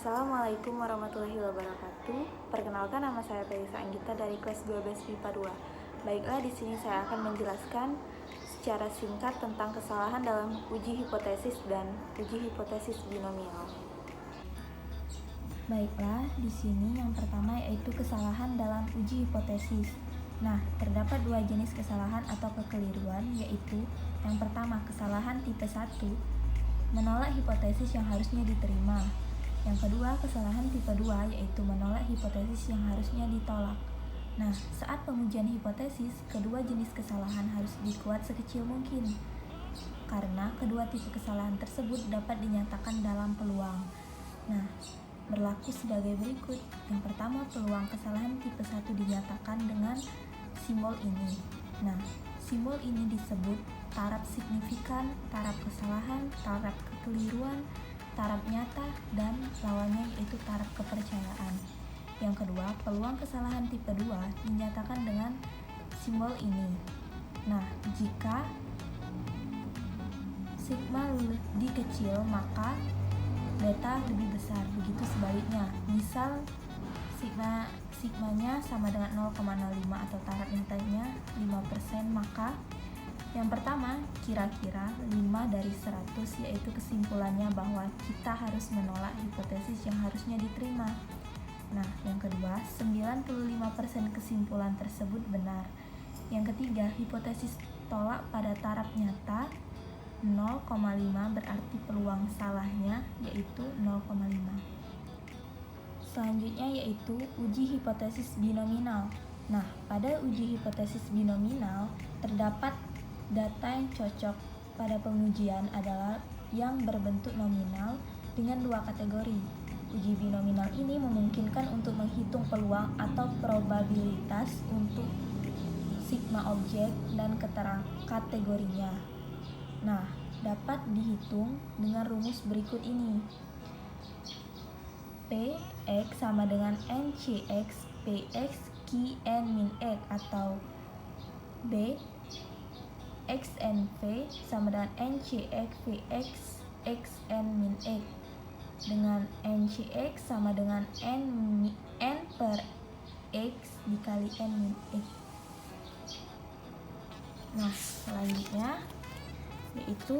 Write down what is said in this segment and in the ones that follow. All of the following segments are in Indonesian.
Assalamualaikum warahmatullahi wabarakatuh. Perkenalkan, nama saya Felisa Anggita dari kelas 12 MIPA 2. Baiklah, di sini saya akan menjelaskan secara singkat tentang kesalahan dalam uji hipotesis dan uji hipotesis binomial. Baiklah, di sini yang pertama yaitu kesalahan dalam uji hipotesis. Nah, terdapat dua jenis kesalahan atau kekeliruan, yaitu yang pertama, kesalahan tipe 1, menolak hipotesis yang harusnya diterima. Yang kedua, kesalahan tipe 2, yaitu menolak hipotesis yang harusnya ditolak. Nah, saat pengujian hipotesis, kedua jenis kesalahan harus dikuat sekecil mungkin, karena kedua tipe kesalahan tersebut dapat dinyatakan dalam peluang. Nah, berlaku sebagai berikut. Yang pertama, peluang kesalahan tipe 1 dinyatakan dengan simbol ini. Nah, simbol ini disebut taraf signifikan, taraf kesalahan, taraf kekeliruan, taraf nyata, dan lawannya yaitu taraf kepercayaan. Yang kedua, peluang kesalahan tipe 2 dinyatakan dengan simbol ini. Nah, jika sigma lebih kecil, maka beta lebih besar. Begitu sebaliknya. Misal sigmanya sama dengan 0,05 atau taraf nyatanya 5%, maka yang pertama, kira-kira 5 dari 100, yaitu kesimpulannya bahwa kita harus menolak hipotesis yang harusnya diterima. Nah, yang kedua, 95% kesimpulan tersebut benar. Yang ketiga, hipotesis tolak pada taraf nyata 0,5, berarti peluang salahnya yaitu 0,5. Selanjutnya yaitu uji hipotesis binominal. Nah, pada uji hipotesis binominal terdapat data yang cocok pada pengujian adalah yang berbentuk nominal dengan dua kategori. Uji binominal ini memungkinkan untuk menghitung peluang atau probabilitas untuk sigma objek dan kategorinya. Nah, dapat dihitung dengan rumus berikut ini. Px sama dengan NCx Px Q N min X, atau B XNV sama dengan NCx Vx Xn min X, dengan NCx sama dengan N per X dikali N min X. Nah, selanjutnya yaitu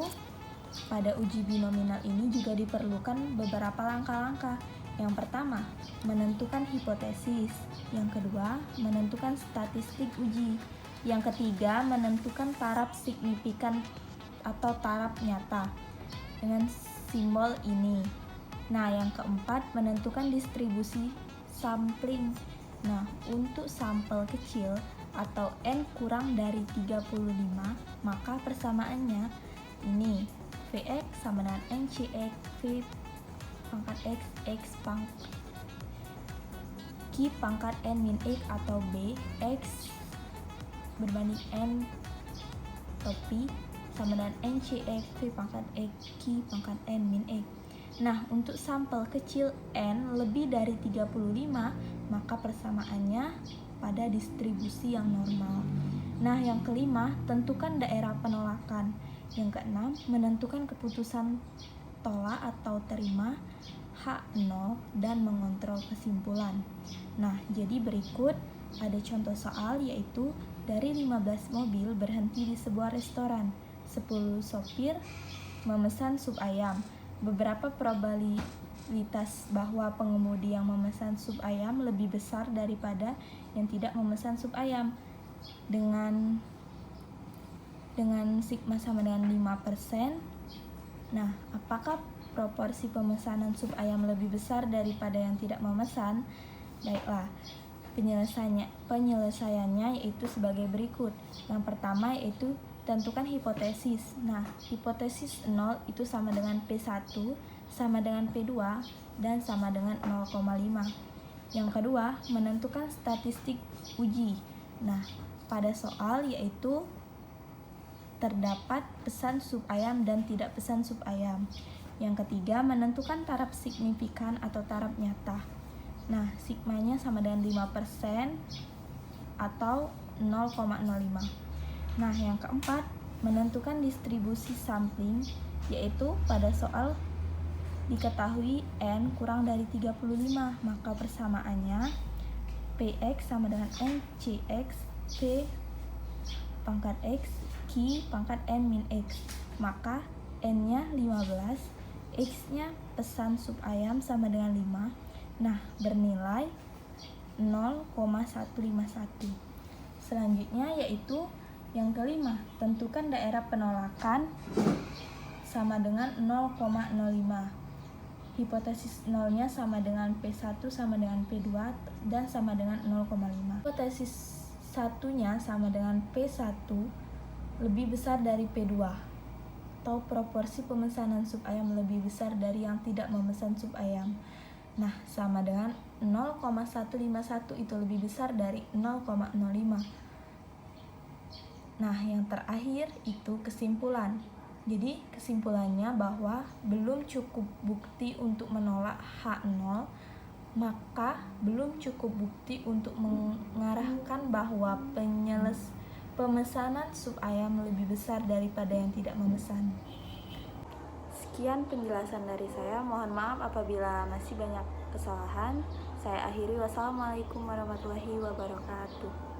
pada uji binominal ini juga diperlukan beberapa langkah-langkah. Yang pertama, menentukan hipotesis. Yang kedua, menentukan statistik uji. Yang ketiga, menentukan taraf signifikan atau taraf nyata dengan simbol ini. Nah, yang keempat, menentukan distribusi sampling. Nah, untuk sampel kecil atau N kurang dari 35, maka persamaannya ini Vx sama dengan NCx V pangkat X X Q pangkat N min X, atau B X berbanding N atau P sama dengan NCx V pangkat X Q pangkat N min X. Nah, untuk sampel kecil N lebih dari 35, maka persamaannya pada distribusi yang normal. Nah, yang kelima, tentukan daerah penolakan. Yang keenam, menentukan keputusan tolak atau terima H0 dan mengontrol kesimpulan. Nah, jadi berikut ada contoh soal, yaitu dari 15 mobil berhenti di sebuah restoran. 10 sopir memesan sup ayam. Beberapa probabilitas bahwa pengemudi yang memesan sup ayam lebih besar daripada yang tidak memesan sup ayam. Dengan sigma sama dengan 5%. Nah, apakah proporsi pemesanan sup ayam lebih besar daripada yang tidak memesan? Baiklah, penyelesaiannya yaitu sebagai berikut. Yang pertama yaitu tentukan hipotesis. Nah, hipotesis 0 itu sama dengan P1, sama dengan P2, dan sama dengan 0,5. Yang kedua, menentukan statistik uji. Nah, pada soal yaitu terdapat pesan sup ayam dan tidak pesan sup ayam. Yang ketiga, menentukan taraf signifikan atau taraf nyata. Nah, sigmanya sama dengan 5% atau 0,05. Nah, yang keempat, menentukan distribusi sampling, yaitu pada soal Diketahui N kurang dari 35, maka persamaannya Px sama dengan NCx P pangkat X Q pangkat N min X. Maka N-nya 15, X-nya pesan sup ayam sama dengan 5. Nah, bernilai 0,151. Selanjutnya yaitu yang kelima, tentukan daerah penolakan sama dengan 0,05. Hipotesis nolnya sama dengan P1 sama dengan P2 dan sama dengan 0,5. Hipotesis satunya sama dengan P1 lebih besar dari P2, atau proporsi pemesanan sup ayam lebih besar dari yang tidak memesan sup ayam. Nah, sama dengan 0,151 itu lebih besar dari 0,05. Nah, yang terakhir itu kesimpulan. Jadi kesimpulannya bahwa belum cukup bukti untuk menolak H0, maka belum cukup bukti untuk mengarahkan bahwa pemesanan sup ayam lebih besar daripada yang tidak memesan. Sekian penjelasan dari saya. Mohon maaf apabila masih banyak kesalahan. Saya akhiri. Wassalamualaikum warahmatullahi wabarakatuh.